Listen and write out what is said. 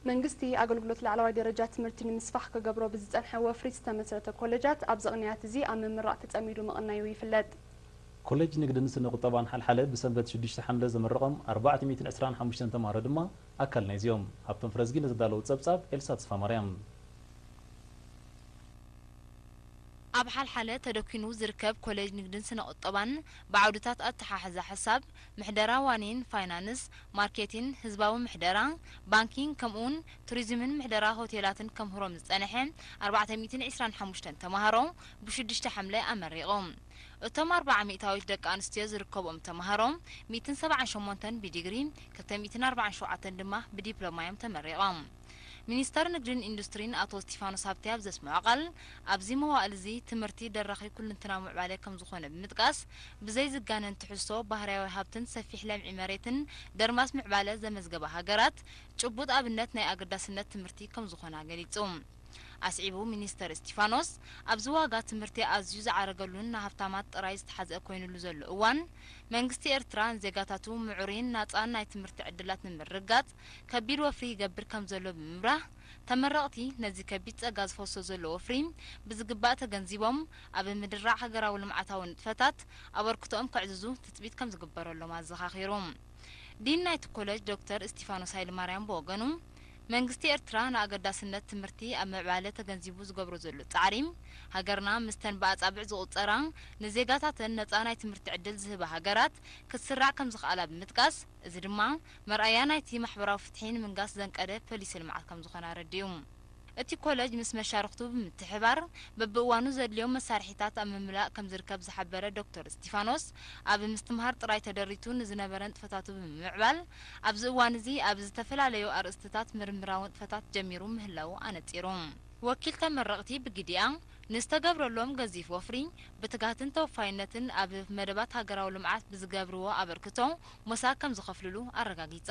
መንግስቲ አገልግሎት ለዓለዋይ ደረጃ ትምህርቲ ንምስፋሕ ከገብሮ ብዝጸንሐ ወፍሪ ዝተመስረተ ኮሌጃት ኣብ ዘቕንያት እዚ ኣብ ምምራቕ ተጸሚዱ መቕናዩ ይፍለጥ ኮሌጅ ንግድን ስነ ቁጠባን ሓልሓለ ብሰንበት 6 ሓምለ ዘመረቆም 425 ተማሃሮ ድማ ኣካል ናይዚኦም ሃብቶም ፍረዝጊ ንዝዳለው ጸብጻብ ኤልሳ ተስፋ ማርያም ኣብ ሓልሓለ ተደኪኑ ዝርከብ ኮሌጅ ንግድን ስነ ቁጠባን ብዓውድታት ኣተሓሕዛ ሓሳብ ምሕደራ ዋኒን ፋይናንስ ማርኬቲንግ ህዝባዊ ምሕደራ ባንኪንግ ከምኡን ቱሪዝምን ምሕደራ ሆቴላትን ከምሁሮም ዝጸንሐ 425 ተማሃሮ ብ6 ሓምለ ኣመሪቖም እቶም 400 ደቂ ኣንስትዮ ዝርከብኦም ተማሃሮ 178 ብዲግሪ 247 ድማ ብዲፕሎማዮም ተመሪቖም ሚኒስተር ንግድን ኢንዱስትሪን አቶ ስቲፋኖስ ሃብቲያብ ዘስምዖ ቃል ኣብዚ መዋዕል እዚ ትምህርቲ ደረኺ ኩልንትና ምዕባለ ከም ዝኾነ ብምጥቃስ ብዘይ ዝጋነን ትሕዝቶ ባህርያዊ ሃብትን ሰፊሕ ለምዒ መሬትን ደርማስ ምዕባለ ዘመዝገበ ሃገራት ጭቡጥ ኣብነት ናይ ኣገዳስነት ትምህርቲ ከም ዝኾነ ገሊጹ ኣስዒቡ ሚኒስተር ስቲፋኖስ ኣብዚ ዋጋ ትምህርቲ ኣዝዩ ዝዓረገሉን ሃብታማት ጥራይ ዝተሓዘ ኮይኑሉ ዘሎ እዋን መንግስቲ ኤርትራ ዜጋታቱ ምዑሪን ናጻን ናይ ትምህርቲ ዕድላት ንምርጋጽ ከቢድ ወፍሪ ይገብር ከም ዘሎ ብምብራህ ተመረቕቲ ነዚ ከቢድ ጸጋ ዝፈሶ ዘሎ ወፍሪ ብዝግባእ ተገንዚቦም ኣብ ምድራዕ ሃገራዊ ልምዓታዊ ንጥፈታት ኣበርክቶኦም ከዕዝዙ ትጽቢት ከም ዝግበረሎም ኣዘኻኺሩ ዲን ናይቲ ኮሌጅ ዶክተር ስቲፋኖስ ሃይለማርያም ብወገኑ መንግስቲ ኤርትራ ንኣገዳስነት ትምህርቲ ኣብ ምዕባለ ተገንዚቡ ዝገብሮ ዘሎ ጻዕሪ ሃገርና ምስተን በኣጻብዕ ዝቁጸራ ንዜጋታተን ነጻ ናይ ትምህርቲ ዕድል ዝህባ ሃገራት ክትስራዕ ከም ዝኽኣላ ብምጥቃስ እዚ ድማ መርኣያ ናይቲ ማሕበራዊ ፍትሒን ምንጋስ ዘንቀደ ፖሊሲ ልምዓት ከም ዝኾነ ረድዩ እቲ ኮሌጅ ምስ መሻርክቱ ብምትሕባር በብእዋኑ ዘድልዮም መሳርሒታት ኣብ ምምላእ ከም ዝርከብ ዝሓበረ ዶክተር ስቲፋኖስ ኣብ ምስትምሃር ጥራይ ተደሪቱ ንዝነበረን ጥፈታቱ ብምዕባል ኣብዚ እዋን እዚ ኣብ ዝተፈላለዩ ኣርእስትታት ምርምራዊ ጥፈታት ጀሚሩ ምህላው ኣነጺሩ ወኪል ተመረቕቲ ብግዲያ ንስተገብረሎም ገዚፍ ወፍሪ ብትጋትን ተወፋይነትን ኣብ መደባት ሃገራዊ ልምዓት ብዝገብርዎ ኣበርክቶ መሳክ ከም ዝኸፍልሉ ኣረጋጊጻ